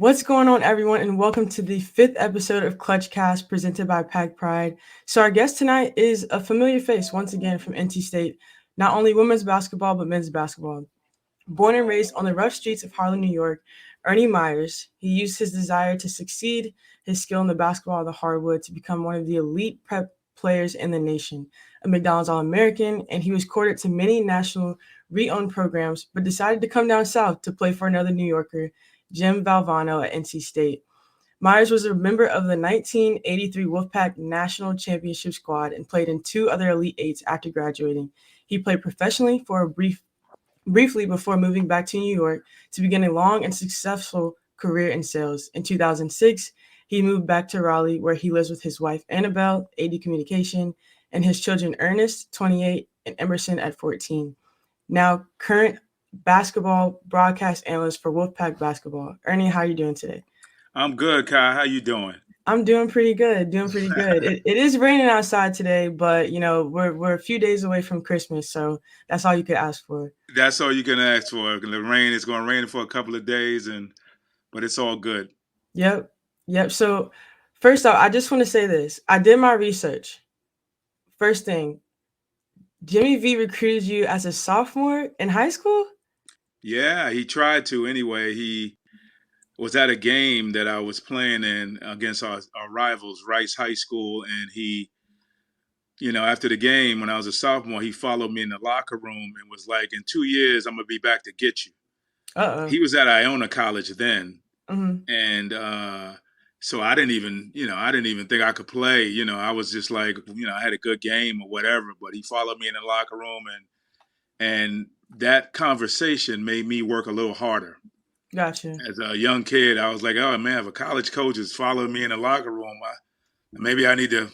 What's going on, everyone, and welcome to the fifth episode of Clutch Cast presented by Pack Pride. So, our guest tonight is a familiar face once again from NC State, not only women's basketball but men's basketball. Born and raised on the rough streets of Harlem, New York, Ernie Myers, he used his desire to succeed, his skill in the basketball of the hardwood to become one of the elite prep players in the nation, a McDonald's All American, and he was courted to many national re-owned programs, but decided to come down south to play for another New Yorker, Jim Valvano at NC State. Myers was a member of the 1983 Wolfpack National Championship squad and played in two other Elite Eights after graduating. He played professionally for briefly before moving back to New York to begin a long and successful career in sales. In 2006, he moved back to Raleigh, where he lives with his wife Annabelle, AD Communication, and his children Ernest, 28, and Emerson at 14. Now, current basketball broadcast analyst for Wolfpack Basketball. Ernie, how are you doing today? I'm good, Kai. How you doing? I'm doing pretty good. Doing pretty good. It is raining outside today, but we're a few days away from Christmas, so that's all you could ask for. That's all you can ask for. The rain is going to rain for a couple of days, but it's all good. Yep. Yep. So first off, I just want to say this. I did my research. First thing, Jimmy V recruited you as a sophomore in high school? Yeah, he tried to anyway. He was at a game that I was playing in against our rivals, Rice High School, and after the game when I was a sophomore, he followed me in the locker room and was like, "In 2 years, I'm gonna be back to get you." Uh-oh. He was at Iona College then, Mm-hmm. and so I didn't even think I could play. I was just like, I had a good game or whatever. But he followed me in the locker room, and that conversation made me work a little harder. Gotcha. As a young kid, I was like, oh man, if a college coach is following me in the locker room, maybe I need to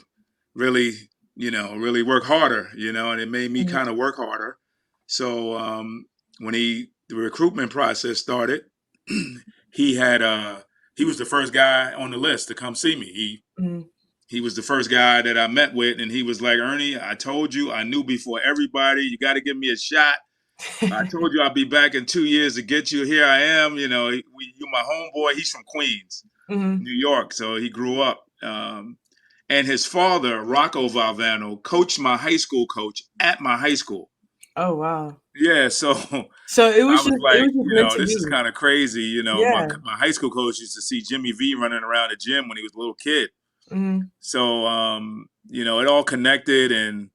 really, really work harder. And it made me Mm-hmm. kind of work harder. So when the recruitment process started, he had he was the first guy on the list to come see me. Mm-hmm. He was the first guy that I met with, and he was like, Ernie, I told you, I knew before everybody, you got to give me a shot. I told you I'll be back in 2 years to get you. Here I am. You're my homeboy. He's from Queens, Mm-hmm. New York, so he grew up. And his father, Rocco Valvano, coached my high school coach at my high school. Oh wow. Yeah, so So it I was was just it like, was just meant to this is be. kind of crazy. My Yeah. my high school coach used to see Jimmy V running around the gym when he was a little kid. Mm-hmm. So it all connected, and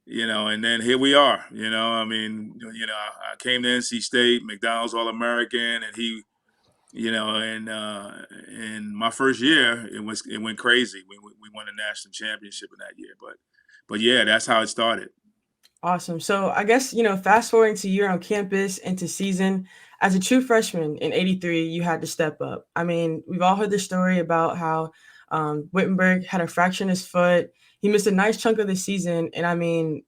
then here we are. I came to NC State, McDonald's All American, and he, and in my first year, it went crazy. We won a national championship in that year, but yeah, that's how it started. Awesome. So I guess, fast forwarding to year on campus into season, as a true freshman in 83, you had to step up. I mean, we've all heard the story about how Wittenberg had a fracture in his foot. He missed a nice chunk of the season. And I mean,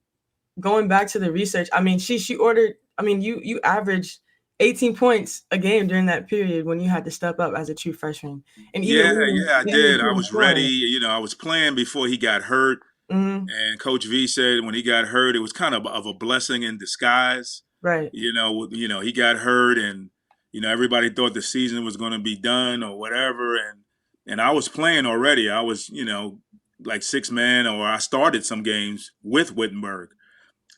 going back to the research, I mean, she ordered, I mean, you averaged 18 points a game during that period when you had to step up as a true freshman. And even Yeah, I leading the did. I team in was ready. scoring. I was playing before he got hurt. Hmm. And Coach V said when he got hurt, it was kind of a blessing in disguise. Right. He got hurt, and everybody thought the season was going to be done or whatever. And I was playing already. I was like six man, or I started some games with Wittenberg.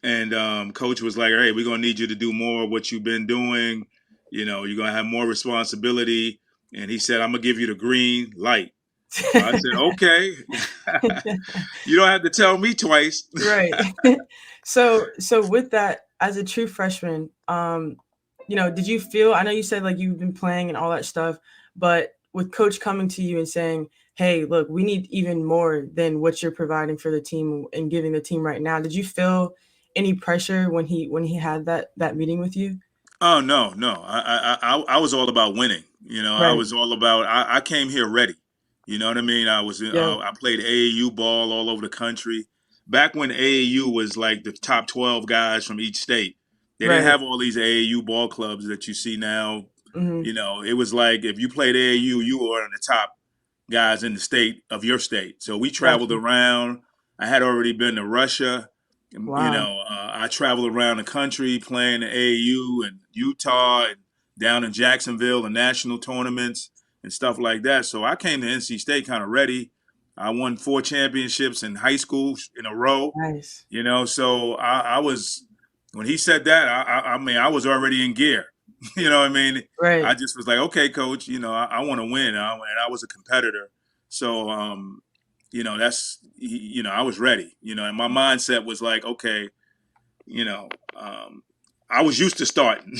And Coach was like, "Hey, we're going to need you to do more of what you've been doing. You're going to have more responsibility." And he said, "I'm gonna give you the green light." So I said, "Okay." You don't have to tell me twice. Right. So with that, as a true freshman, did you feel, I know you said like you've been playing and all that stuff, but with coach coming to you and saying, "Hey, look, we need even more than what you're providing for the team and giving the team right now." Did you feel any pressure when he had that meeting with you? Oh no, no. I was all about winning. I Right. was all about. I came here ready. You know what I mean? Yeah. I played AAU ball all over the country. Back when AAU was like the top 12 guys from each state. They didn't Right. have all these AAU ball clubs that you see now. Hmm. It was like if you played AAU, you were one of the top guys in the state of your state. So we traveled Gotcha. around. I had already been to Russia. Wow. I traveled around the country playing the AAU and Utah and down in Jacksonville and national tournaments. and stuff like that. So I came to NC State kind of ready. I won 4 championships in high school in a row. Nice. So I was when he said that, I mean, I was already in gear. What I mean? I Right. just was like, okay, coach, I want to win, and I was a competitor. So, I was ready. And my mindset was like, okay, you know, I was used to starting.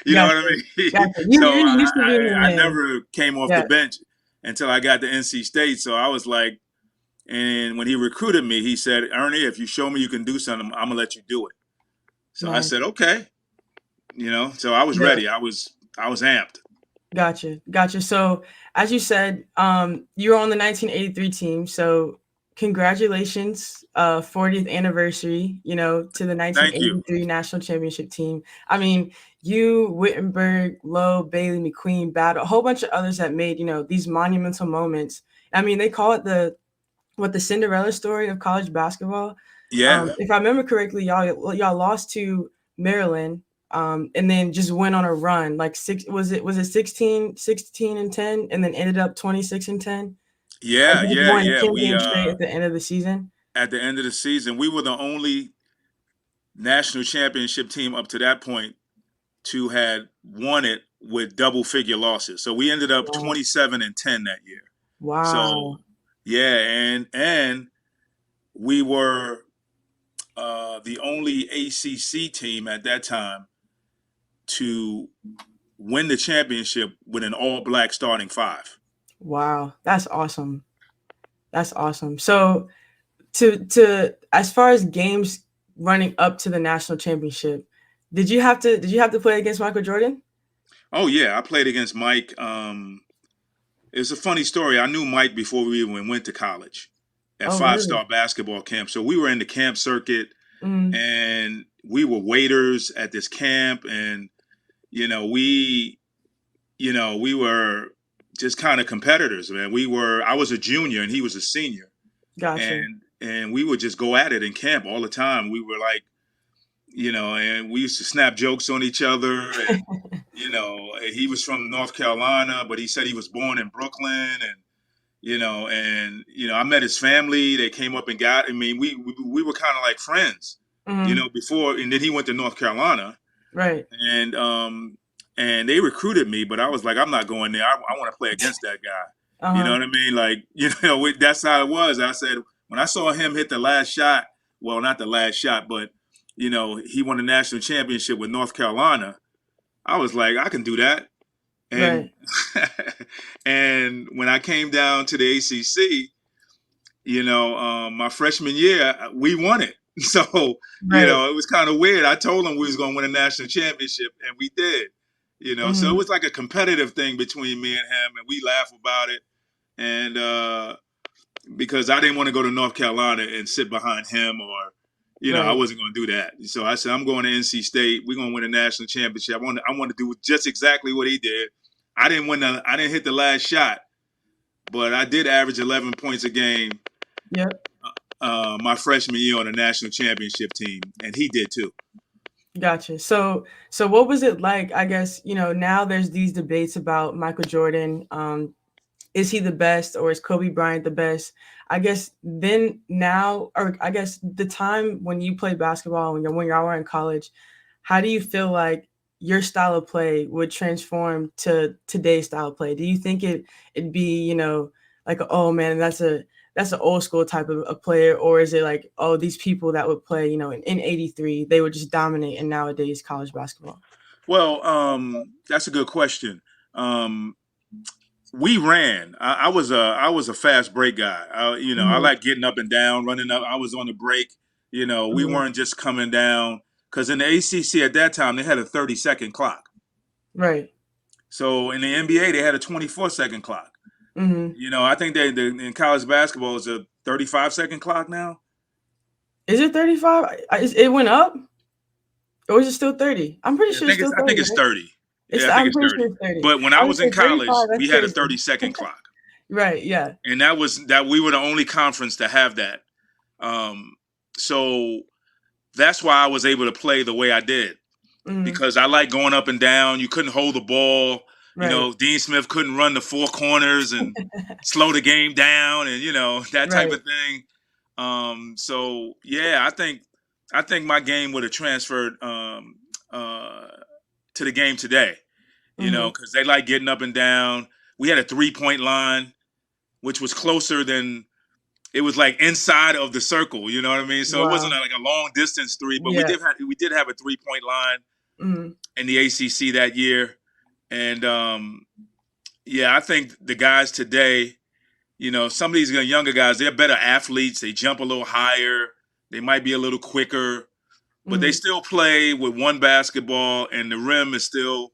You know Gotcha. what I mean? Gotcha. So You're used to being the I man. never came off the Yeah. bench until I got to NC State. So I was like, and when he recruited me, he said, Ernie, if you show me you can do something, I'm gonna let you do it. So I Nice. said, okay. So I was Yeah. ready. I was amped. Gotcha. Gotcha. So, as you said, you were on the 1983 team. So, congratulations, 40th anniversary, to the Thank you. 1983 national championship team. I mean, you, Wittenberg, Lowe, Bailey, McQueen, Battle, a whole bunch of others that made, these monumental moments. I mean, they call it the Cinderella story of college basketball. Yeah. If I remember correctly, y'all lost to Maryland, and then just went on a run. Like was it 16 and 10, and then ended up 26 and 10. Like Yeah, you yeah, won yeah. 10 We games straight at the end of the season. at the end of the season, we were the only national championship team up to that point to had won it with double figure losses. So we ended up Wow. 27-10 that year. So Wow. yeah, and we were the only ACC team at that time to win the championship with an all black starting five. Wow. That's awesome. That's awesome. So to as far as games running up to the national championship, did you have to play against Michael Jordan? Oh yeah, I played against Mike. It's a funny story. I knew Mike before we even went to college at Oh, Five really? Star Basketball Camp. So we were in the camp circuit, Mm, and we were waiters at this camp, and you know we we were just kind of competitors, man. I was a junior and he was a senior, gotcha. and we would just go at it in camp all the time. We were like, and we used to snap jokes on each other. And he was from North Carolina, but he said he was born in Brooklyn. And I met his family. They came up and got. I mean, we were kind of like friends, Mhm. before. And then he went to North Carolina, Right. and they recruited me, but I was like, I'm not going there. I want to play against that guy. You know Uh-huh. what I mean? Like, that's how it was. I said, when I saw him hit the last shot, well, not the last shot, but he won the national championship with North Carolina. I was like, I can do that. And Right. and when I came down to the ACC, my freshman year, we won it. So, Right. it was kind of weird. I told him we was going to win a national championship, and we did. So it Mhm. was like a competitive thing between me and him, and we laugh about it. And because I didn't want to go to North Carolina and sit behind him, or I Right. wasn't going to do that. So I said, I'm going to NC State. We're going to win a national championship. I want to do just exactly what he did. I didn't hit the last shot, but I did average 11 points a game Yep. my freshman year on a national championship team, and he did too. Gotcha. So what was it like? I guess, now there's these debates about Michael Jordan. Is he the best or is Kobe Bryant the best? I guess then now, or I guess the time when you played basketball, when y'all were in college, how do you feel like your style of play would transform to today's style of play? Do you think it'd be, like, oh man, that's an old school type of a player, or is it like, oh, these people that would play, in 83, they would just dominate in nowadays college basketball? Well, that's a good question. We ran. I was a fast break guy. I Mhm. like getting up and down, running up. I was on the break. We Mhm. weren't just coming down because in the ACC at that time they had a 30-second clock. Right. So in the NBA they had a 24-second clock. Mhm. I think they in college basketball is a 35-second clock now. Is it 35? It went up? Or is it still 30? I'm pretty Yeah, sure it's still I think 30, it's right? 30. Yeah, I think I'm it's pretty sure 30. it's 30. But when I I would was in say 35, college, that's we had a crazy. 30-second clock. Right, yeah. And that we were the only conference to have that. Um, so that's why I was able to play the way I did Mhm. because I like going up and down. You couldn't hold the ball. Right. Dean Smith couldn't run the four corners and slow the game down, and that type Right. of thing. So yeah, I think my game would have transferred uh, to the game today. Hmm. Because they like getting up and down. We had a 3-point line, which was closer than it was like inside of the circle. You know what I mean? So it wasn't Wow. like a long distance three, but we Yeah. did have a 3-point line Hmm. in the ACC that year, and yeah, I think the guys today, some of these younger guys, they're better athletes. They jump a little higher. They might be a little quicker, but they Hmm. still play with one basketball, and the rim is still,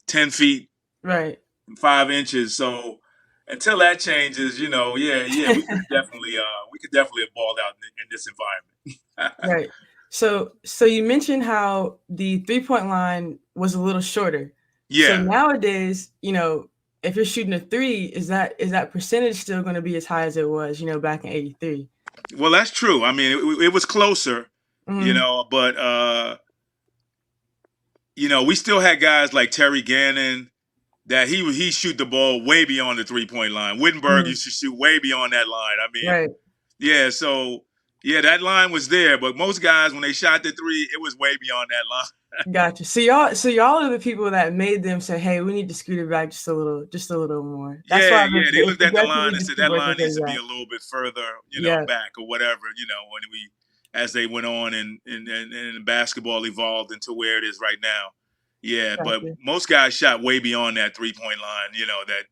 10 feet Right. 5 inches. So until that changes, yeah, we could definitely have balled out in this environment. Right. So you mentioned how the 3-point line was a little shorter. So Yeah. nowadays, if you're shooting a three, is that percentage still going to be as high as it was, back in '83? Well, that's true. I mean, it was closer, Hmm. but we still had guys like Terry Gannon that he shoot the ball way beyond the 3-point line. Wittenberg Hmm. used to shoot way beyond that line. I mean, Right. yeah, so yeah, that line was there, but most guys when they shot the three, it was way beyond that line. Gotcha. So y'all are the people that made them say, "Hey, we need to scoot it back just a little more." That's Yeah, why yeah, they they looked at the line progressively and just said keep that working line needs things to be out. a little bit further, Yeah. back or whatever, when we as they went on and basketball evolved into where it is right now. Yeah, but Gotcha. most guys shot way beyond that 3-point line, that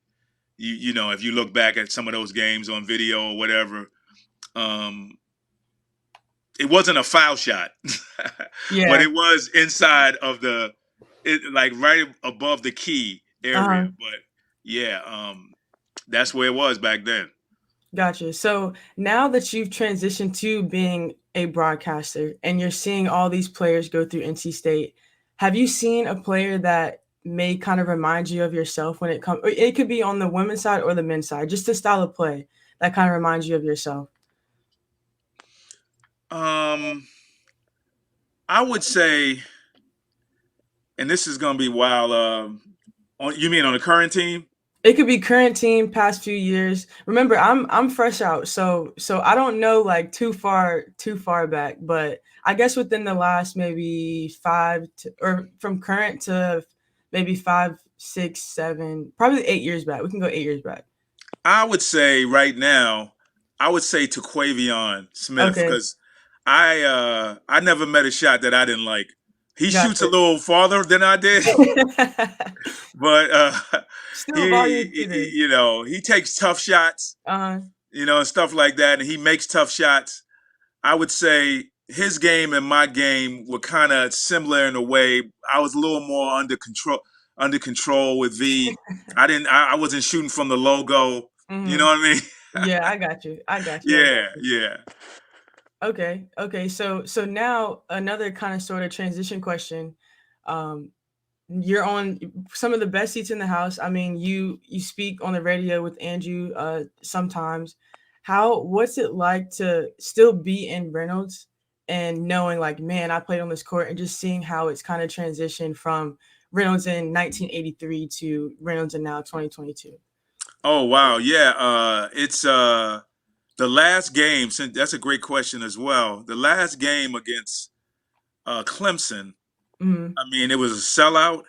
if you look back at some of those games on video or whatever, um, it wasn't a foul shot, but Yeah. it was inside of like right above the key area. Uh-huh. But yeah, that's where it was back then. Gotcha. So now that you've transitioned to being a broadcaster and you're seeing all these players go through NC State, have you seen a player that may kind of remind you of yourself when it comes? It could be on the women's side or the men's side, just the style of play that kind of reminds you of yourself. Um, I would say, and this is gonna be wild. You mean on the current team? It could be current team, past few years. Remember, I'm fresh out, so I don't know like too far back, but I guess within the last maybe or from current to maybe 5, 6, 7, probably 8 years back. We can go 8 years back. I would say right now, I would say to Quavion Smith Okay, because I never met a shot that I didn't like. He shoots a gotcha. little farther than I did, but Still he, volume shooter. he takes tough shots, Uh-huh. and stuff like that, and he makes tough shots. I would say his game and my game were kind of similar in a way. I was a little more under control with V. I wasn't shooting from the logo. You know Hmm. what I mean? Yeah, I got you. I got you. I got Yeah, you. yeah. Okay. Okay. So now another kind of sort of transition question. Um, you're on some of the best seats in the house. I mean, you speak on the radio with Andrew sometimes. What's it like to still be in Reynolds and knowing like, man, I played on this court and just seeing how it's kind of transitioned from Reynolds in 1983 to Reynolds in now 2022. Oh wow, yeah. It's the last game. Since that's a great question as well. The last game against Clemson. Hmm. I mean, it was a sellout.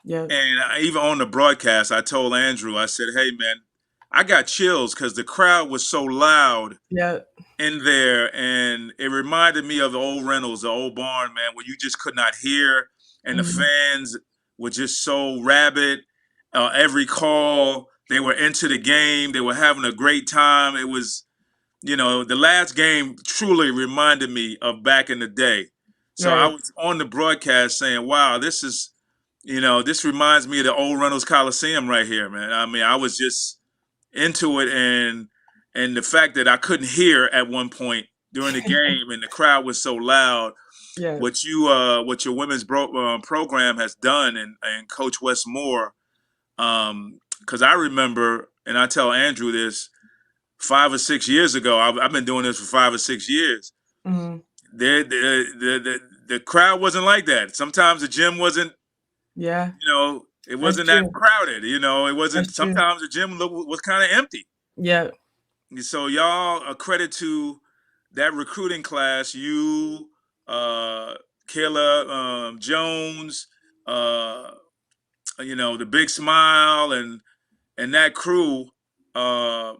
Yep. And even on the broadcast, I told Andrew, I said, "Hey, man, I got chills because the crowd was so loud Yep. in there, and it reminded me of the old Reynolds, the old barn, man, where you just could not hear, and the Hmm. fans were just so rabid. Every call, they were into the game, they were having a great time. It was, the last game truly reminded me of back in the day. So I Right. was on the broadcast saying, "Wow, this reminds me of the old Reynolds Coliseum right here, man." I mean, I was just into it, and the fact that I couldn't hear at one point during the game, and the crowd was so loud. Yeah. What your women's program has done, and Coach Westmore, because I remember, and I tell Andrew this 5 or 6 years ago. I've been doing this for 5 or 6 years. Hmm. The crowd wasn't like that. Sometimes the gym wasn't, Yeah. you know, It That's wasn't that true. crowded. It wasn't. That's true. Sometimes the gym was kind of empty. Yeah. So y'all, a credit to that recruiting class. You, Kayla Jones, uh, the Big Smile, and that crew. Uh,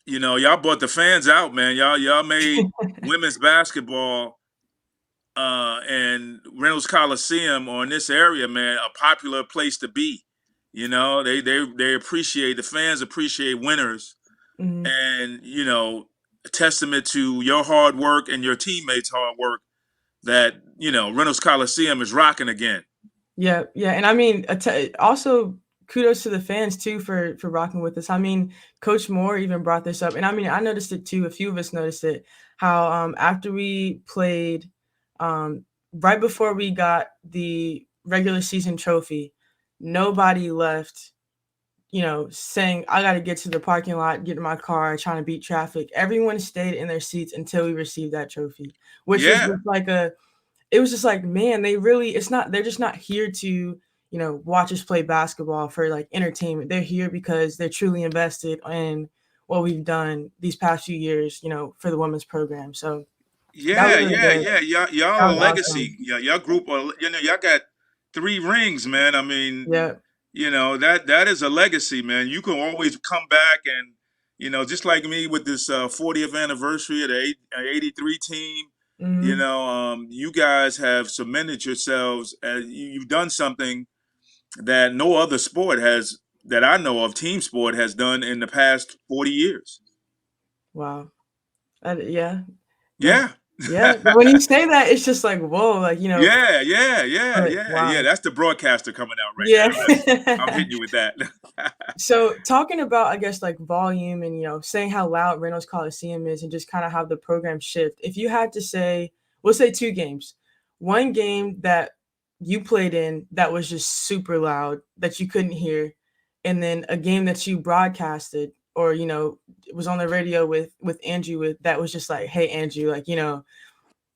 y'all brought the fans out, man. Y'all made women's basketball and Reynolds Coliseum or in this area, man, a popular place to be. They appreciate the fans appreciate winners, Mhm. and a testament to your hard work and your teammates' hard work that Reynolds Coliseum is rocking again. Yeah, yeah, and I mean, also kudos to the fans too for rocking with us. I mean, Coach Moore even brought this up, and I mean, I noticed it too. A few of us noticed it. How after we played, um, right before we got the regular season trophy, nobody left. Saying I got to get to the parking lot, get in my car, trying to beat traffic. Everyone stayed in their seats until we received that trophy, which was Yeah, just like a it was just like, man, they really it's not they're just not here to, watch us play basketball for like entertainment. They're here because they're truly invested in what we've done these past few years, for the women's program. So that was yeah, really yeah, good. yeah. That Y'all a was legacy. awesome. Yeah, y'all group. Y'all got 3 rings, man. I mean, Yeah. that is a legacy, man. You can always come back and just like me with this 40th anniversary of the 83 team. Hmm. You guys have cemented yourselves as you've done something that no other sport has that I know of. Team sport has done in the past 40 years. Wow. Yeah. That. Yeah. Yeah. When you say that, it's just like whoa, like Yeah, yeah, yeah, but yeah, yeah. wow. That's the broadcaster coming out right Yeah. now. I'm hitting you with that. So talking about, I guess, like volume and saying how loud Reynolds Coliseum is and just kind of how the program shift. If you had to say, we'll say two games, one game that you played in that was just super loud that you couldn't hear, and then a game that you broadcasted or it was on the radio with Andrew with that was just like, hey Andrew, like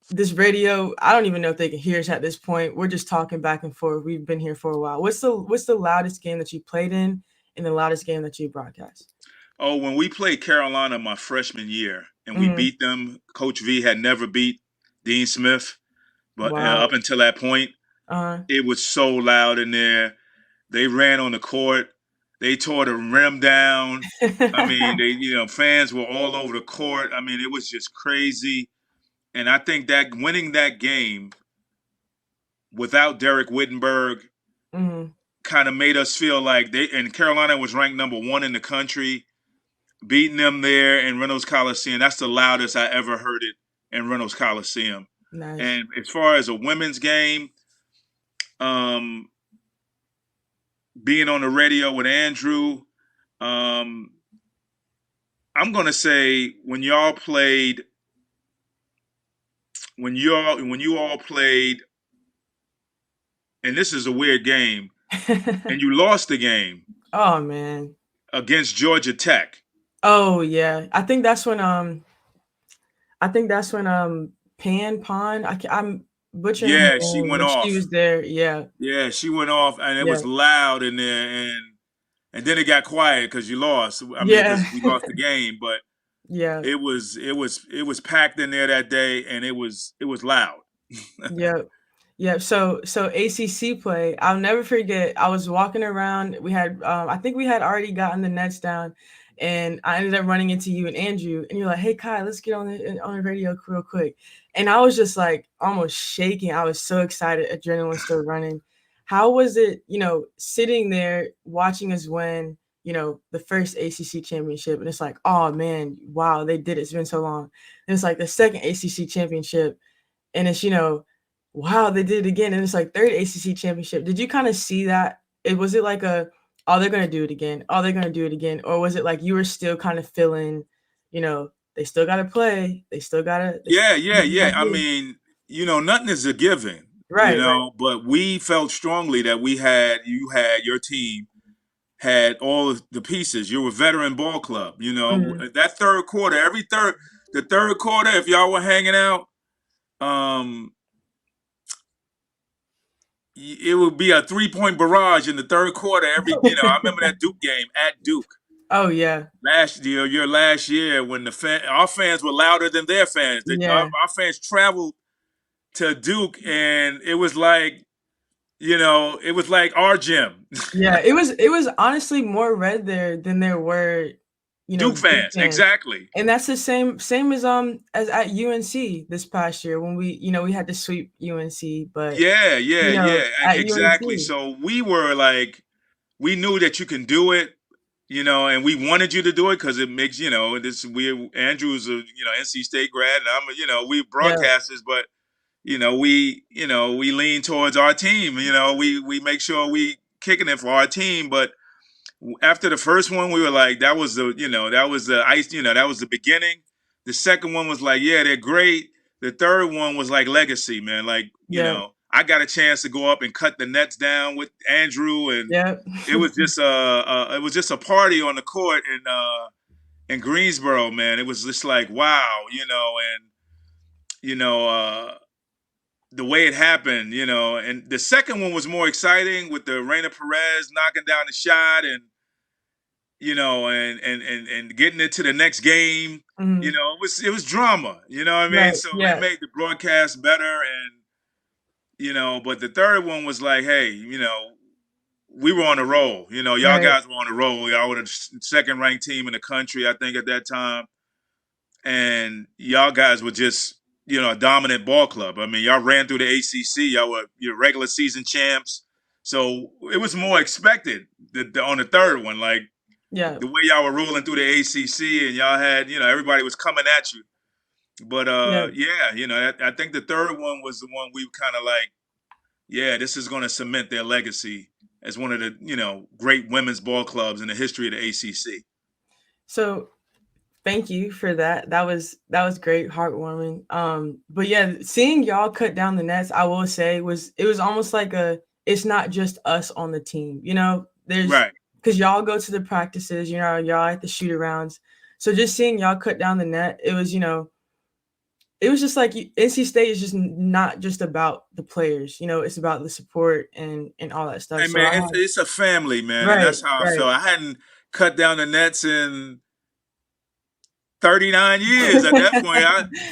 this radio, I don't even know if they can hear us at this point. We're just talking back and forth. We've been here for a while. What's the loudest game that you played in and the loudest game that you broadcast? Oh, when we played Carolina my freshman year and we Mhm. beat them, Coach V had never beat Dean Smith, but Wow. up until that point, Uh-huh. it was so loud in there. They ran on the court. They tore the rim down. I mean, fans were all over the court. I mean, it was just crazy. And I think that winning that game without Derek Wittenberg Mhm. kind of made us feel like and Carolina was ranked #1 in the country, beating them there in Reynolds Coliseum. That's the loudest I ever heard it in Reynolds Coliseum. Nice. And as far as a women's game, um, being on the radio with Andrew, um, I'm gonna say when you all played, and this is a weird game, and you lost the game Oh man. against Georgia Tech. Oh yeah. I think that's when Pan Pon, I'm butchering her Yeah, she name, went but she off. was there. Yeah. Yeah, she went off, and it Yeah. was loud in there, and then it got quiet because you lost. I mean, Yeah. because we lost the game, but Yeah. it was packed in there that day, and it was loud. Yeah. Yeah, so ACC play, I'll never forget. I was walking around. I think we had already gotten the nets down, and I ended up running into you and Andrew, and you're like, "Hey, Kai, let's get on the radio real quick." And I was just like almost shaking. I was so excited, adrenaline still running. How was it, sitting there watching us win, the first ACC championship, and it's like, oh man, wow, they did it. It's been so long. And it's like the second ACC championship and it's wow, they did it again, and it's like third ACC championship. Did you kind of see that? Was it like oh, they're gonna do it again, oh, they're gonna do it again, or was it like you were still kind of feeling, they still gotta play, they Yeah, still yeah, gotta do yeah. that I good. mean, nothing is a given, Right, right. but we felt strongly that your team had all of the pieces. You're a veteran ball club. Mhm. That third quarter, the third quarter, if y'all were hanging out, um, it would be a 3-point barrage in the third quarter. I remember that Duke game at Duke Oh yeah, last year, your last year, when our fans were louder than their fans. yeah, Our fans traveled to Duke, and it was like our gym. yeah. It was honestly more red there than there were, Duke Duke fans, fans. exactly. And that's the same as at UNC this past year when we had to sweep UNC, but Yeah, yeah, yeah, at exactly. UNC, So we were like, we knew that you can do it, and we wanted you to do it because it makes, Andrew's a, NC State grad, and we yeah, broadcasters, but we lean towards our team. We make sure we kicking it for our team. But after the first one, we were like, that was the ice, that was the beginning. The second one was like, yeah, they're great. The third one was like legacy, man. Like, yeah, I got a chance to go up and cut the nets down with Andrew, and yeah, it was just a party on the court in Greensboro, man. It was just like, wow, and you know, the way it happened, and the second one was more exciting with the Reina Perez knocking down the shot, and and getting it to the next game. mhm, It was drama. You know what I mean? right, So it yeah, made the broadcast better, and but the third one was like, hey, we were on a roll. Y'all right, guys were on a roll. Y'all were the second ranked team in the country, I think, at that time, and y'all guys were just a dominant ball club. I mean, y'all ran through the ACC. Y'all were your regular season champs. So it was more expected on the third one, like yeah, the way y'all were rolling through the ACC, and y'all had everybody was coming at you. But yeah. yeah, I think the third one was the one we kind of like. Yeah, this is going to cement their legacy as one of the great women's ball clubs in the history of the ACC. So thank you for that. That was great, heartwarming. But yeah, seeing y'all cut down the nets, I will say it was almost like it's not just us on the team. There's Right. because y'all go to the practices, y'all at the shoot arounds. So just seeing y'all cut down the net, it was just like NC State is just not just about the players. It's about the support and all that stuff. Hey So man, I it's have it's a family, man, and right, that's how I right. felt. I hadn't cut down the nets in 39 years at that point.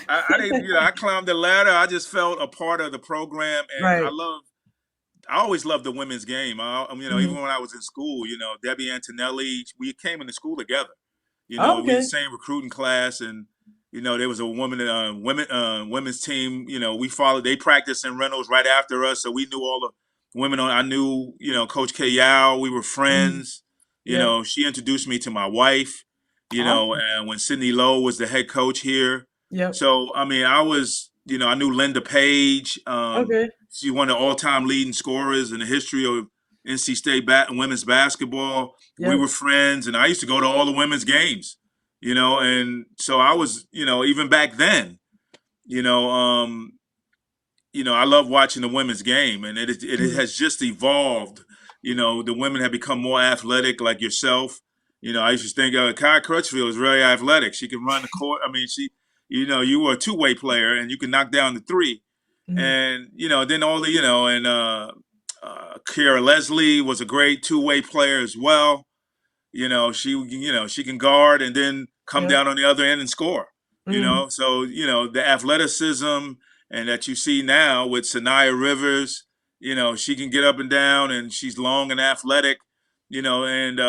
I didn't, I climbed the ladder. I just felt a part of the program, and Right. I always loved the women's game. Even Mhm. when I was in school, Debbie Antonelli, we came into school together. Oh, We the okay. same recruiting class, and there was a women's team. We followed. They practiced in Reynolds right after us, so we knew all the women on. I knew Coach K Yao. We were Mhm. friends. Yep. She introduced me to my wife. Awesome. And when Sidney Lowe was the head coach here, Yep. so I mean, I was I knew Linda Page. Okay. She's one of the all-time leading scorers in the history of NC State women's basketball. We Yep. were friends, and I used to go to all the women's games. And so I was, even back then, you know, um, I love watching the women's game, and it Mhm. has just evolved. The women have become more athletic, like yourself. I used to think Kai Crutchfield is really athletic. She can run the court. I mean, you were a two-way player, and you can knock down the three. Mhm. And then all the, and Kiera Leslie was a great two-way player as well. She can guard and then come Yep. down on the other end and score. Mhm. So the athleticism and that you see now with Sanaya Rivers, she can get up and down and she's long and athletic. And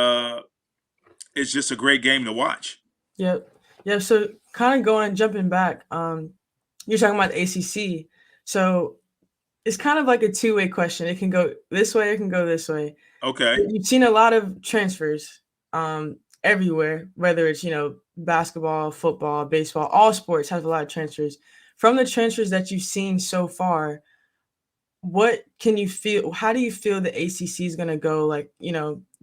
it's just a great game to watch. Yep. Yep. So kind of jumping back, you're talking about the ACC. So it's kind of like a two-way question. It can go this way, it can go this way. Okay. You've seen a lot of transfers everywhere, whether it's, basketball, football, baseball, all sports have a lot of transfers. From the transfers that you've seen so far, what can you feel? How do you feel the ACC is going to go, like,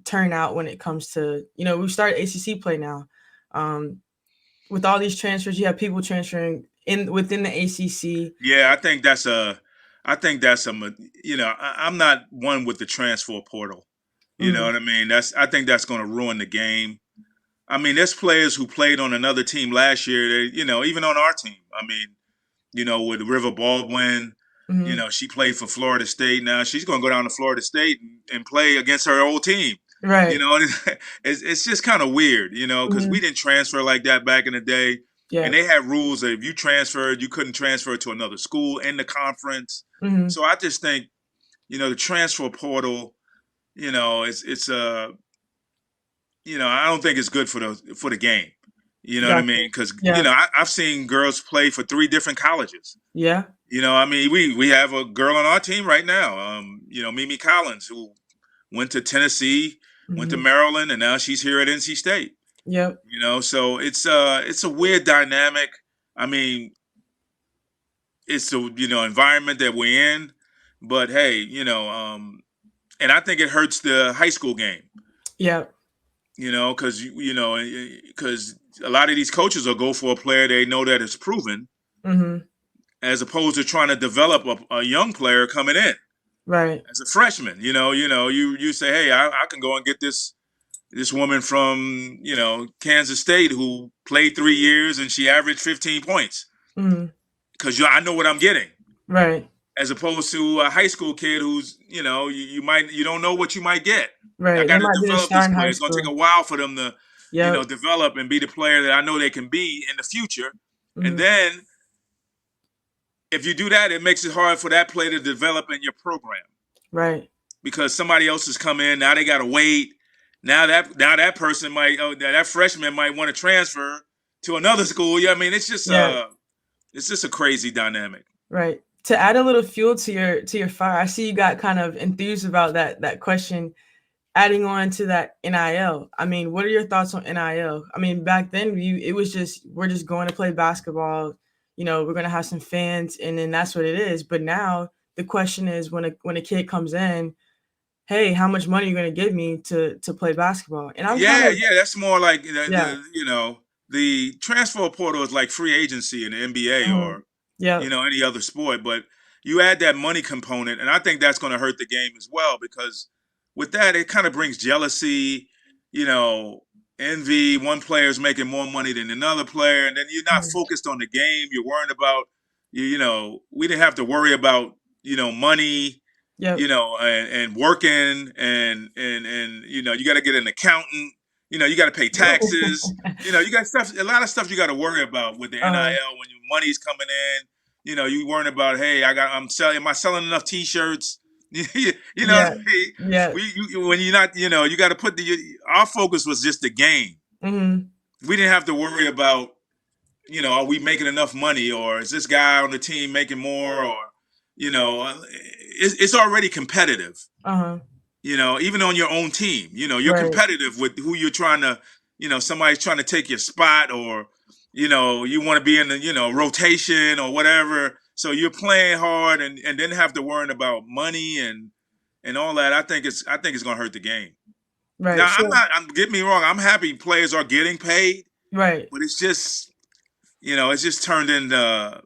turn out when it comes to, we start ACC play now. Um, with all these transfers, you have people transferring within the ACC. Yeah, I think that's I'm not one with the transfer portal. You know Mm, what I mean? I think that's going to ruin the game. I mean, there's players who played on another team last year. They, even on our team. I mean, with River Baldwin. You Mhm. know, she played for Florida State. Now she's going to go down to Florida State and play against her old team. You Right. know, it's just kind of weird, you know, because we Mhm. didn't transfer like that back in the day. And Yeah. they had rules that if you transferred, you couldn't transfer to another school in the conference. Mhm. So I just think, you know, the transfer portal, you know, I don't think it's good for the game. You know what I Gotcha. mean? Because Yeah. I've seen girls play for three different colleges. Yeah. You know, I mean, we have a girl on our team right now. Mimi Collins, who went to Tennessee, went to Mhm. Maryland, and now she's here at NC State. Yep. You know, so it's a weird dynamic. I mean, it's the environment that we're in, but hey, and I think it hurts the high school game. Yep. You know, because a lot of these coaches will go for a player they know that is proven, Mhm. as opposed to trying to develop a young player coming in Right. as a freshman. You say, hey, I can go and get this woman from Kansas State who played 3 years and she averaged 15 points Mhm. because I know what I'm getting, Right. as opposed to a high school kid who's you don't know what you might get. I Right. got They to might be the develop star this in high player. It's going to take a school. while for them to Yep. develop and be the player that I know they can be in the future. And Mhm. then if you do that, it makes it hard for that player to develop in your program Right. because somebody else has come in. Now they got to wait. Now that person might that freshman might want to transfer to another school. Yeah, I mean Yeah. it's just a crazy dynamic. Right. To add a little fuel to your fire, I see you got kind of enthused about that question. Adding on to that NIL, I mean, what are your thoughts on NIL? I mean, back then it was just we're just going to play basketball. We're gonna have some fans, and then that's what it is. But now the question is when a kid comes in, hey, how much money are you gonna give me to play basketball? And I'm kind Yeah, of yeah, that's more like yeah, the transfer portal is like free agency in the NBA mhm, or yeah, any other sport, but you add that money component, and I think that's going to hurt the game as well because with that it kind of brings jealousy, you know, envy. One player is making more money than another player, and then you're not mhm, focused on the game. You're worrying about we didn't have to worry about money, yep, and working and you got to get an accountant, you got to pay yep, taxes, you got a lot of stuff you got to worry about with the uh, NIL when your money's coming in. You worrying about, hey, I'm selling, am I selling enough T-shirts? You know what yeah, I mean? yeah, When you're not, you got to put our focus was just the game. hmm We didn't have to worry about, are we making enough money, or is this guy on the team making more, or it's already competitive. uh-huh, Even on your own team, you're right, competitive with who you're trying to, somebody's trying to take your spot, or you want to be in the rotation or whatever. So you're playing hard and then have to worry about money and all that. I think it's going to hurt the game. right, Now, so get me wrong, I'm happy players are getting paid, right, but it's just turned into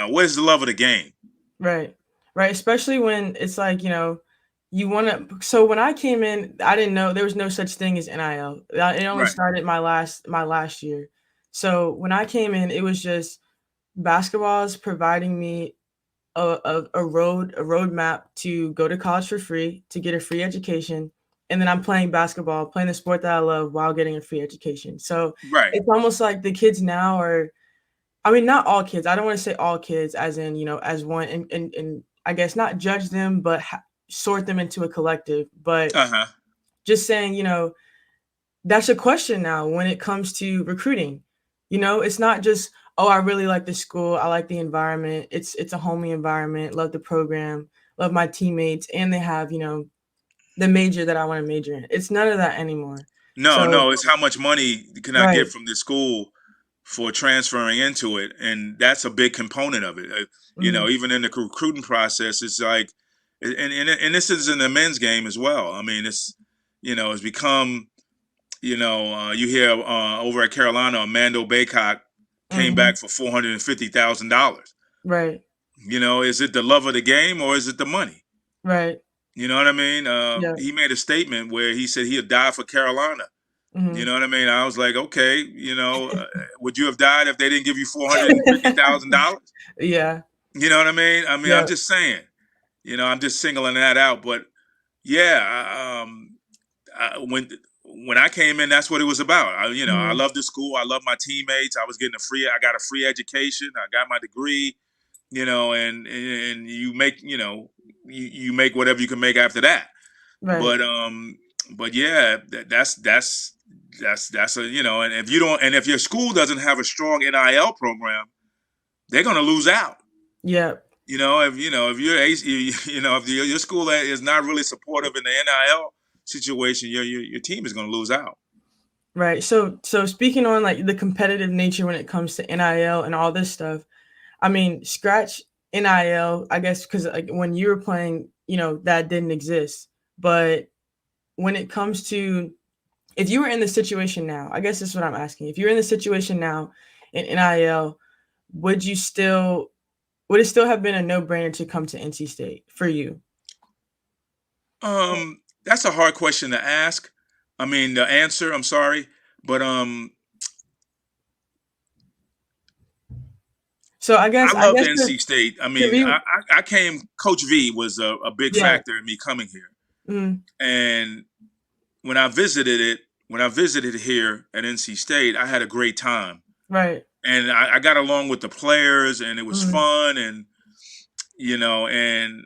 where's the love of the game? right, right, especially when it's like, you wanna so when I came in, I didn't know there was no such thing as NIL. It only Right. started my last year. So when I came in, it was just basketball is providing me a roadmap to go to college for free, to get a free education, and then I'm playing basketball, playing the sport that I love while getting a free education. So Right. it's almost like the kids now are I mean, not all kids. I don't wanna say all kids as in, as one and I guess not judge them, but sort them into a collective. But Uh-huh. just saying, that's a question now when it comes to recruiting. It's not just, "Oh, I really like the school. I like the environment. It's a homey environment. Love the program. Love my teammates, and they have, the major that I wanna major in." It's none of that anymore. No, So no, it's how much money can I right. get from the school for transferring into it, and that's a big component of it. Mhm. Even in the recruiting process, it's like, and this is in the men's game as well. I mean, it's become, you hear over at Carolina, Amando Baycock came back Mhm. for $450,000. Right. Is it the love of the game or is it the money? Right. You know what I mean? Yeah. He made a statement where he said he'd die for Carolina. You Mhm. know what I mean? I was like, okay, would you have died if they didn't give you $450,000? Yeah. You know what I mean? I mean, I'm Yeah. just saying. I'm just singling that out. But yeah, when I came in, that's what it was about. I Mhm. loved the school. I loved my teammates. I got a free education. I got my degree. And you make whatever you can make after that. Right. But yeah, that's a and if you don't, and if your school doesn't have a strong NIL program, they're gonna lose out. Yeah. If you're if your school is not really supportive in the NIL situation, your team is gonna lose out. Right. So speaking on like the competitive nature when it comes to NIL and all this stuff, I mean, scratch NIL, I guess, because like when you were playing, that didn't exist. But when it comes to if you were in the situation now, I guess this is what I'm asking. If you're in the situation now in NIL, would you still would it still have been a no brainer to come to NC State for you? That's a hard question to ask. I mean, the answer. I'm sorry, but So I guess I I loved guess NC State. I to mean, be I came. Coach V was a big yeah. factor in me coming here. Mm, And when I visited it, when I visited here at NC State, I had a great time, right. and I got along with the players, and it was Mm, fun, and you know, and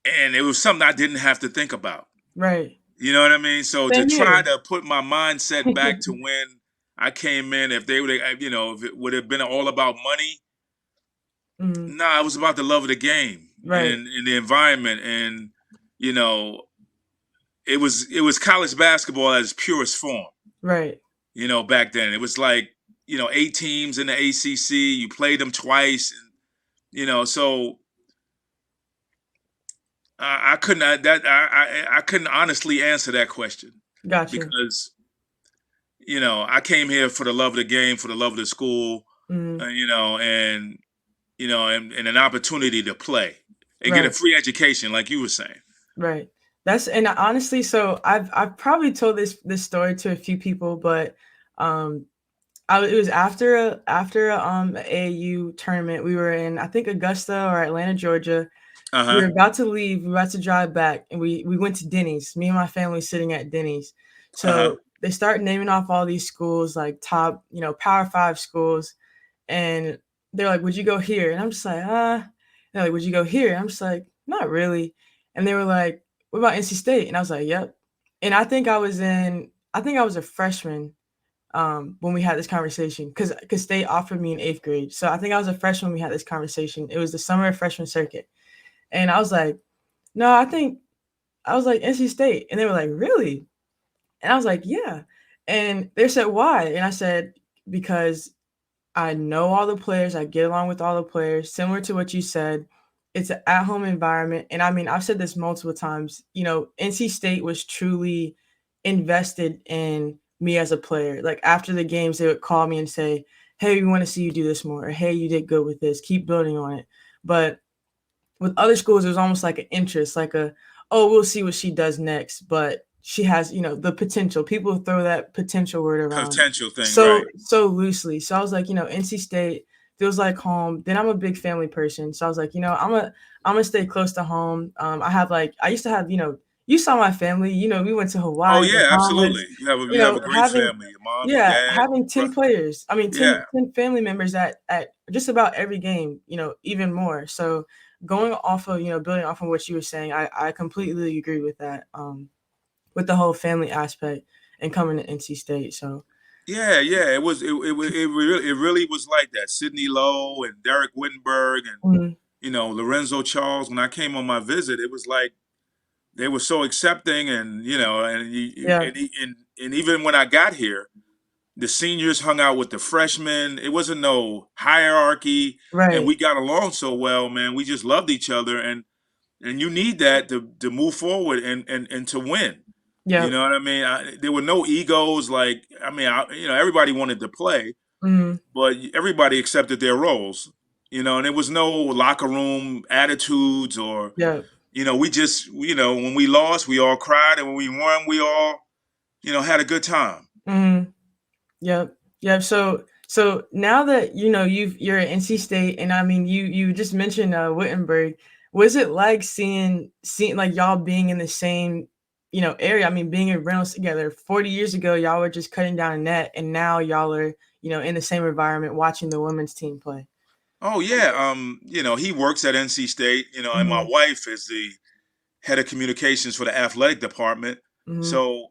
it was something I didn't have to think about. right. You know what I mean? So to Same here. try to put my mindset back to when I came in, if they would, if it would have been all about money, Mm, nah, it was about the love of the game right. and the environment, and you know, it was college basketball at its purest form. Right. Back then it was like 8 teams in the ACC. You played them twice, and so I couldn't I couldn't honestly answer that question Gotcha. because I came here for the love of the game, for the love of the school, Mm, and and an opportunity to play and get a right. free education, like you were saying. Right. That's and honestly, so I've probably told this story to a few people, but um it was after a AAU tournament. We were in I think Augusta or Atlanta, Georgia. Uh We huh. were about to leave, we were about to drive back, and we went to Denny's. Me and my family sitting at Denny's. Uh huh. So they start naming off all these schools, like top, Power Five schools, and they're like, "Would you go here?" And I'm just like, They're like, "Would you go here?" And I'm just like, "Not really." And they were like, "What about NC State?" And I was like, "Yep." And I think I was a freshman when we had this conversation because State offered me in eighth grade. So I think I was a freshman when we had this conversation. It was the summer of freshman circuit. And I was like, no, I was like NC State. And they were like, really? And I was like, yeah. And they said, why? And I said, because I know all the players, I get along with all the players, similar to what you said. It's an at home environment. And I mean, I've said this multiple times. NC State was truly invested in me as a player. Like after the games, they would call me and say, hey, we want to see you do this more. Or hey, you did good with this. Keep building on it. But with other schools, it was almost like an interest, like oh, we'll see what she does next. But she has, the potential. People throw that potential word around Potential thing, right? so loosely. So I was like, NC State feels like home. Then I'm a big family person, so I was like, I'm gonna stay close to home. I used to have, you saw my family. We went to Oh Hawaii, yeah, Bahamas. absolutely. You have a great Having family. Your mom, your yeah, dad. having 10 players. I mean, Yeah. 10 family members at just about every game, even more. So going off of, building off of what you were saying, I completely agree with that. With the whole family aspect and coming to NC State. So Yeah, yeah, it really was like that. Sidney Lowe and Derek Wittenberg and mhm, Lorenzo Charles. When I came on my visit, it was like they were so accepting, and yeah, and even when I got here, the seniors hung out with the freshmen. It wasn't no hierarchy, and right. we got along so well, man. We just loved each other, and you need that to move forward and to win. You Yep. know what I mean? There were no egos. Like I mean, everybody wanted to play, Mhm, but everybody accepted their roles. And there was no locker room attitudes or yep. we just when we lost, we all cried, and when we won, we all had a good time. Mhm, yep. Yep. So So now that you're at NC State, and I mean you just mentioned Wittenberg. Was it like seeing like y'all being in the same area? I mean, being in Reynolds together. 40 years ago, y'all were just cutting down a net, and now y'all are in the same environment watching the women's team play. Oh yeah, he works at NC State, and my Hmm. wife is the head of communications for the athletic department. Hmm. So,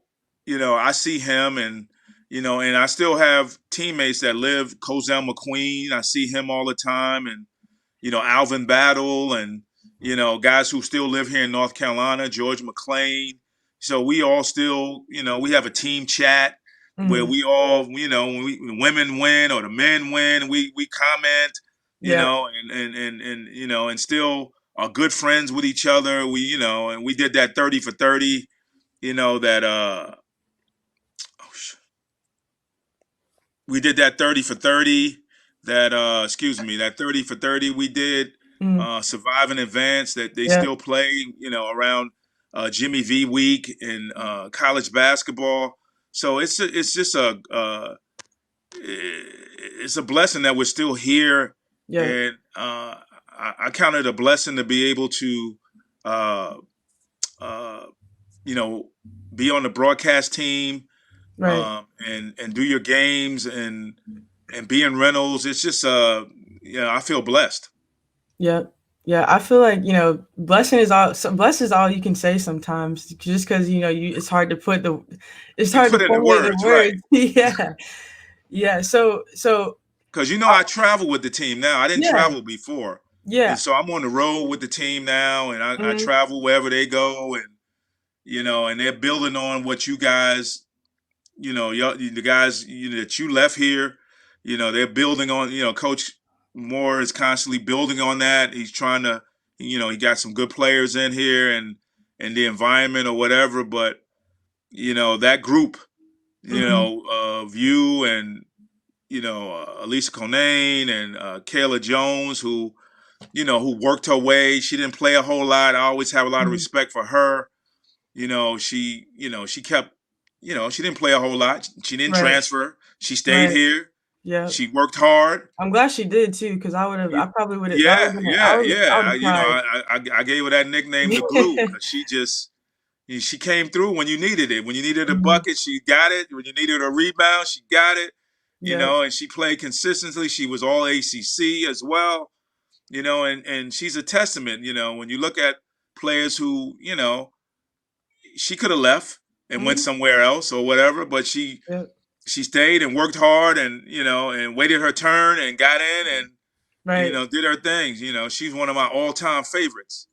I see him, and I still have teammates that live Cozell McQueen. I see him all the time, and Alvin Battle, and guys who still live here in North Carolina, George McClain. So we all still, we have a team chat where Hmm. we all, when women win or the men win, we comment, Yeah. and still are good friends with each other. And we did that 30 for 30, that oh, we did that 30 for 30 that excuse me that 30 for 30 we did Hmm. survive in advance that they Yeah. still play around Jimmy V week in college basketball. So it's just it's a blessing that we're still here. Yeah. And I count it a blessing to be able to uh, uh, you know be on the broadcast team, Right. and do your games and be in Reynolds. It's just I feel blessed. Yeah. Yeah, I feel like blessing is all. Blessing is all you can say sometimes, just because it's hard to it's You hard to put it in the formulate the words, right? words. Yeah, yeah. So Because uh, I travel with the team now. I didn't yeah, travel before, and yeah. so I'm on the road with the team now, and I Hmm. travel wherever they go, and and they're building on what you guys, y'all, the guys that you left here, they're building on. Coach Moore is constantly building on that. He's trying to, he got some good players in here and the environment or whatever, but that group, Hmm. of you and Elisa Conane and Kayla Jones, who worked her way. She didn't play a whole lot. I always have a lot of Hmm. respect for her. She kept, she didn't play a whole lot. She didn't Right, transfer. She stayed right. here. Yeah, She worked hard. I'm glad she did too, because I Y- probably would have. That would Yeah, have been. yeah, I yeah. would have cried. I gave her that nickname, the glue, because she came through when you needed it. When you needed a Hmm. bucket, she got it. When you needed a rebound, she got it. Yeah. And she played consistently. She was all ACC as well. And she's a testament. When you look at players who, she could have left and went Hmm. somewhere else or whatever, but Yeah. she stayed and worked hard and and waited her turn and got in and Right. did her things. She's one of my all-time favorites,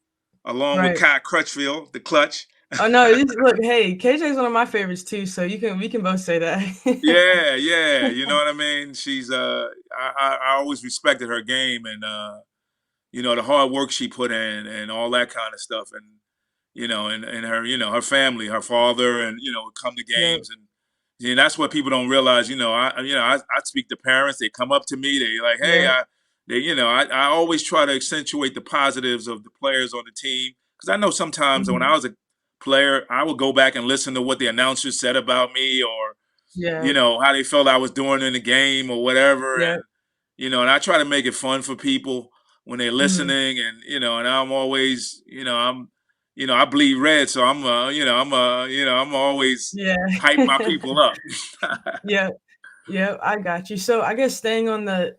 along with Right. Kai Crutchfield, the clutch. Oh no! Look, hey, KJ is one of my favorites too. So we can both say that. Yeah, yeah, you know what I mean. She's I always respected her game and the hard work she put in and all that kind of stuff, and and her her family, her father, and would come to Yeah. games, and that's what people don't realize. I speak to parents. They come up to me. They like, hey, Yeah. I always try to accentuate the positives of the players on the team, because I know sometimes when Hmm. I was a player, I would go back and listen to what the announcers said about me, or Yeah. how they felt I was doing in the game or whatever. Yeah. And I try to make it fun for people when they're Hmm. listening. And, and I'm always, I bleed red. So I'm always Yeah. hype my people up. Yeah. Yeah. I got you. So I guess staying on the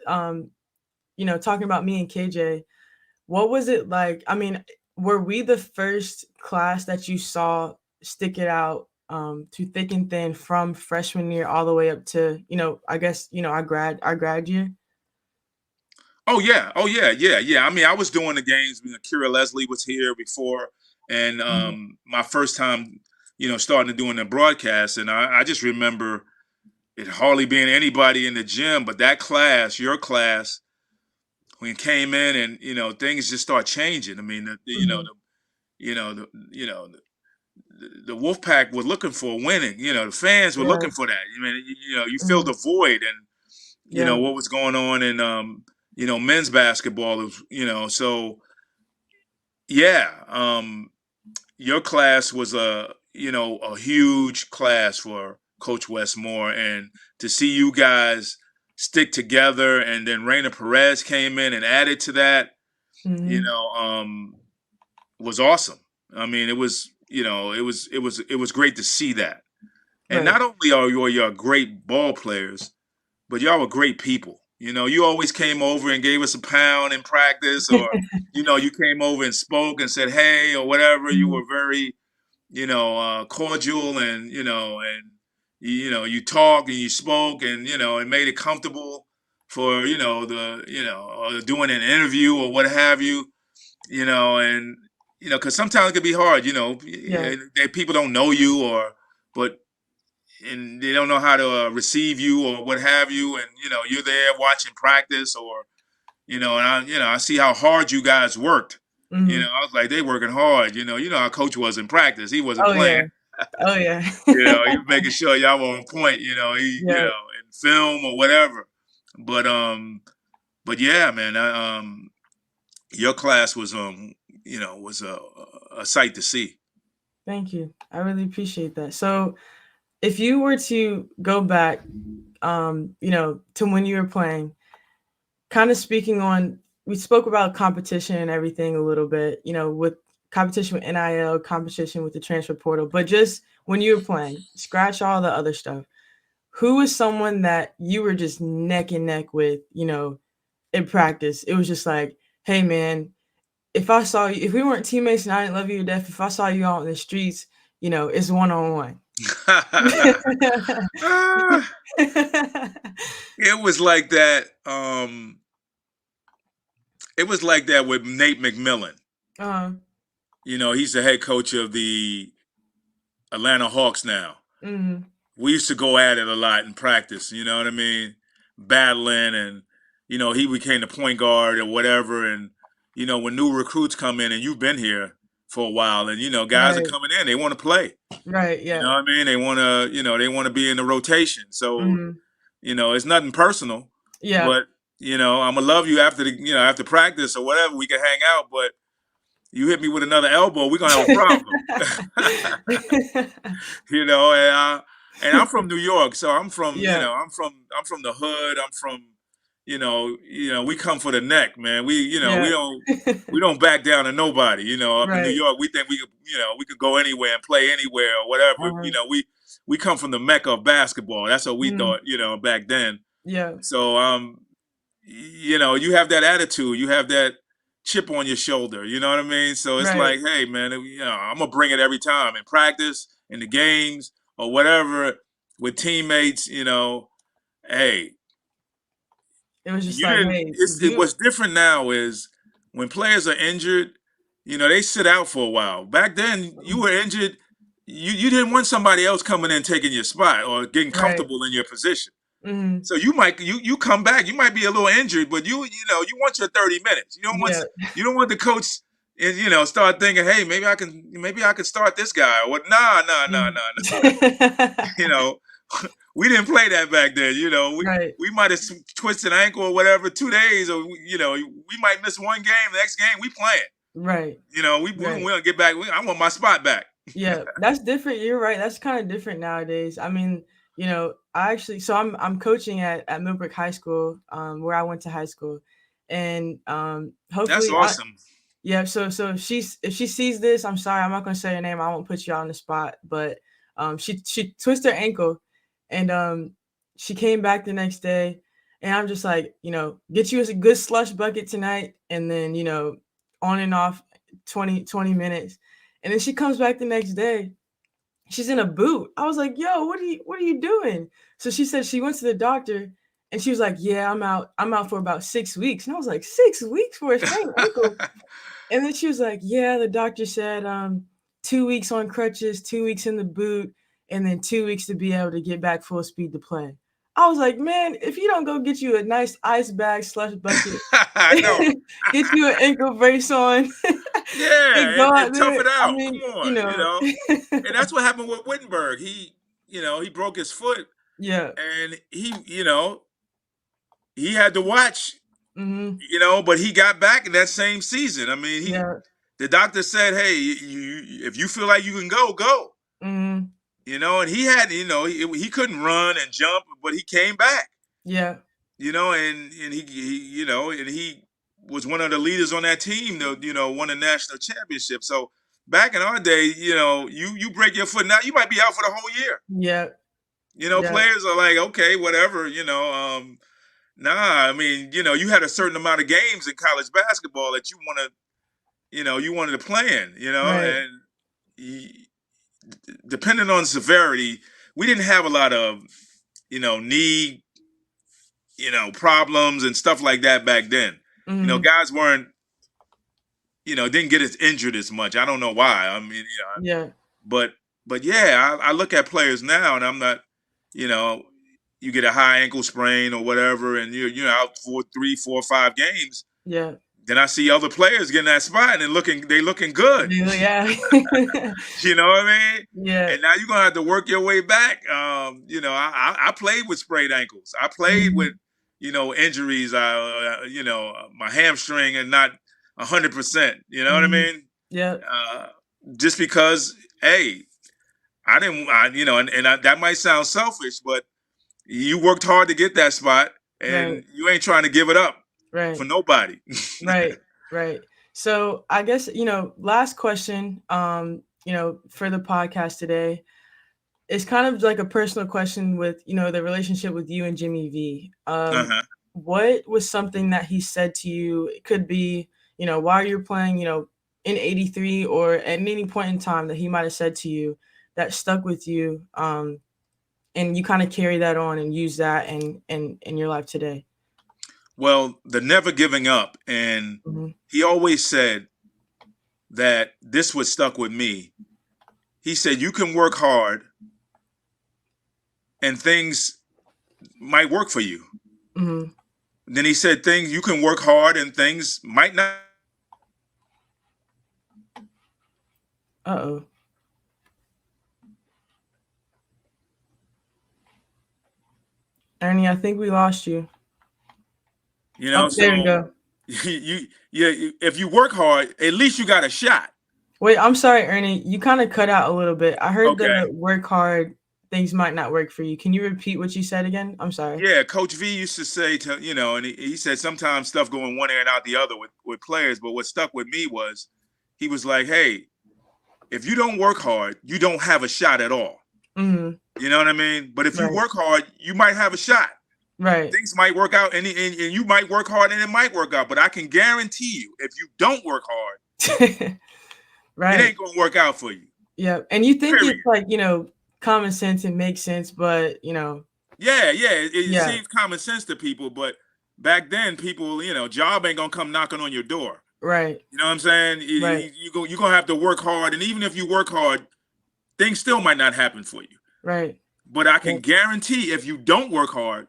talking about me and KJ, what was it like? I mean, were we the first class that you saw stick it out to thick and thin from freshman year all the way up to, I guess, our grad year? Oh yeah, oh yeah, yeah, yeah. I mean, I was doing the games when Kira Leslie was here before, and Mhm. my first time, starting to doing the broadcast, and I just remember it hardly being anybody in the gym, but that class, your class, when it came in, and things just start changing. I mean, Mhm. you know the you know the Wolfpack were looking for winning. The fans were Yeah. looking for that. I mean, you filled Mhm. the void, and Yeah. what was going on in men's basketball. So yeah, your class was a huge class for Coach Westmore, and to see you guys stick together, and then Reina Perez came in and added to that. You Hmm. know, was awesome. I mean, it was great to see that. And Right. not only are you great ball players, but y'all were great people. You know, you always came over and gave us a pound in practice, or you came over and spoke and said hey or whatever. You Mhm. were very, cordial, and you talked and you spoke, and it made it comfortable for doing an interview or what have you. And because sometimes it can be hard. Yeah. People don't know you, but and they don't know how to receive you or what have you, and you're there watching practice, or and I see how hard you guys worked. Hmm. I was like, they working hard. You know how coach was in practice. He wasn't Oh yeah. playing. Oh yeah. He was making sure y'all were on point. Yeah. In film or whatever. But but yeah, man, your class was a sight to see. Thank you. I really appreciate that. So, if you were to go back, to when you were playing, kind of speaking on, we spoke about competition and everything a little bit, with competition with NIL, competition with the transfer portal, but just when you were playing, scratch all the other stuff. Who is someone that you were just neck and neck with, in practice? It was just like, hey man, if I saw you, if we weren't teammates and I didn't love you to death, if I saw you out in the streets, it's one on one. Ah, it was like that. It was like that with Nate McMillan. uh, He's the head coach of the Atlanta Hawks now. mm, We used to go at it a lot in practice. You know what I mean? Battling, and he became the point guard or whatever. And when new recruits come in, and you've been here for a while, and guys are right, coming in, they want to play. right, You know yeah, what I mean? They want to be in the rotation. So mm, it's nothing personal, yeah, but I'm gonna love you after after practice or whatever. We can hang out, but you hit me with another elbow, we're gonna have a problem. And I'm from New York, so yeah, I'm from the hood. I'm from, we come for the neck, man. We yeah, don't back down to nobody. Up in New right, York, we think we could go anywhere and play anywhere or whatever. uh-huh, We come from the mecca of basketball. That's what we mm, thought, back then. yeah, So you have that attitude, you have that chip on your shoulder. You know what I mean? So it's right. like, hey, man, I'm gonna bring it every time in practice, in the games, or whatever with teammates. Hey, It was just you like, didn't. hey, What's different now is when players are injured, they sit out for a while. Back then, you were injured. You didn't want somebody else coming in taking your spot or getting right, comfortable in your position. mm, So you come back. You might be a little injured, but you want your 30 minutes. yeah, You don't want the coach and start thinking, hey, maybe I can start this guy. Or what? Nah, nah, nah, mm. nah, nah. You know, we didn't play that back then. Right, We might have twisted an ankle or whatever 2 days, or we might miss one game. The next game we playing. right, We right. gonna get back. I want my spot back. Yeah, that's different. You're right. That's kind of different nowadays. I mean, I actually, so I'm coaching at Millbrook High School, where I went to high school, and That's hopefully, awesome. yeah. So if she sees this, I'm sorry, I'm not gonna say her name. I won't put you on the spot, but she twisted her ankle, and she came back the next day, and I'm just like, get you a good slush bucket tonight, and then on and off 20 minutes. And then she comes back the next day. She's in a boot. I was like, "Yo, what are you doing?" So she said she went to the doctor, and she was like, "Yeah, I'm out. I'm out for about 6 weeks." And I was like, 6 weeks for a sprained ankle? And then she was like, "Yeah, the doctor said 2 weeks on crutches, 2 weeks in the boot, and then 2 weeks to be able to get back full speed to play." I was like, "Man, if you don't go get you a nice ice bag, slush bucket, I know. get you an ankle brace on, and Yeah, go out and tough there." it I out. Come mean, on. And that's what happened with Wittenberg. He broke his foot, yeah, and he had to watch, mhm, but he got back in that same season. I mean, yeah, the doctor said, hey, if you feel like you can go, go. mhm, And he had, he couldn't run and jump, but he came back. yeah, and he was one of the leaders on that team. Won a national championship. So back in our day, you break your foot now, you might be out for the whole year. Yeah. Yeah. Players are like, okay, whatever. Nah, I mean, you had a certain amount of games in college basketball that you wanted to play in. Right. And depending on severity, we didn't have a lot of knee problems and stuff like that back then. Hmm. Guys weren't didn't get as injured as much. I don't know why. I mean, Yeah. but yeah, I look at players now and I'm not, you know, you get a high ankle sprain or whatever, and you're out for 3, 4, 5 games. Yeah. Then I see other players getting that spot and they looking good. Yeah. You know what I mean? Yeah. And now you're gonna have to work your way back. I played with sprayed ankles. I played with Hmm. injuries. My hamstring and not 100%. You know what I Hmm. mean? Yeah. Uh, just because, hey, I didn't. That might sound selfish, but you worked hard to get that spot, Right. and you ain't trying to give it up for Right. nobody. Right. Right. So I guess, last question, for the podcast today. It's kind of like a personal question with, the relationship with you and Jimmy V. Uh-huh. What was something that he said to you? It could be, while you're playing, in 83 or at any point in time that he might have said to you that stuck with you. And you kind of carry that on and use that in your life today. Well, the never giving up, and Hmm. he always said that this was stuck with me. He said you can work hard, and things might work for you. Hmm. Then he said things you can work hard, and things might not. Uh-oh. Ernie, I think we lost you. Oh, there we So go. if you work hard, at least you got a shot. Wait, I'm sorry, Ernie. You kind of cut out a little bit. I heard Okay. the work hard, things might not work for you. Can you repeat what you said again? I'm sorry. Yeah, Coach V used to say and he said sometimes stuff going one ear and out the other with players. But what stuck with me was he was like, hey, if you don't work hard, you don't have a shot at all. Hmm. You know what I mean? But if you Right. work hard, you might have a shot. Right. Things might work out, and you might work hard, and it might work out. But I can guarantee you, if you don't work hard, it Right. ain't gonna work out for you. Yeah. And you think it's Period. like, common sense and makes sense, but Yeah. It yeah. seems common sense to people, but back then, people, job ain't gonna come knocking on your door. Right. You know what I'm saying? Right. You're gonna have to work hard, and even if you work hard, things still might not happen for you. Right. But I can Right. guarantee, if you don't work hard,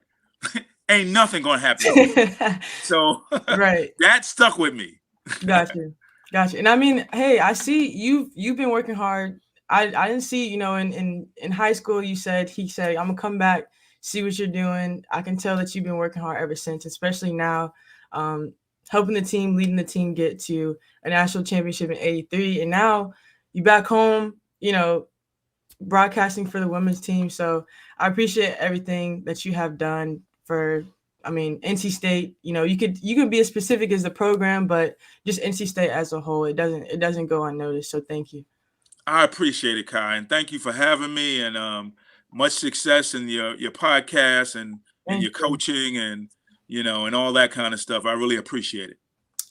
ain't nothing gonna happen for you. So Right. that stuck with me. Gotcha. Gotcha. And I mean, hey, I see you've been working hard. I didn't see, in high school he said, I'm gonna come back, see what you're doing. I can tell that you've been working hard ever since, especially now, um, helping the team, leading the team get to a national championship in 83. And now you back home, broadcasting for the women's team. So I appreciate everything that you have done for, I mean, NC State. You could be as specific as the program, but just NC State as a whole, it doesn't go unnoticed. So thank you. I appreciate it, Kai, and thank you for having me. And much success in your podcast and Thank your you. coaching and and all that kind of stuff. I really appreciate it.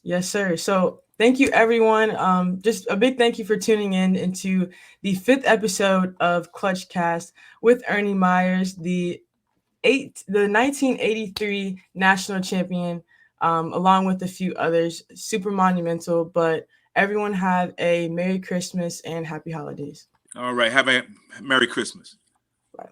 Yes, sir. So thank you, everyone. Just a big thank you for tuning in into the fifth episode of Clutch Cast with Ernie Myers, the 1983 national champion, along with a few others. Super monumental, but everyone have a Merry Christmas and Happy Holidays. All right. Have a Merry Christmas. Bye.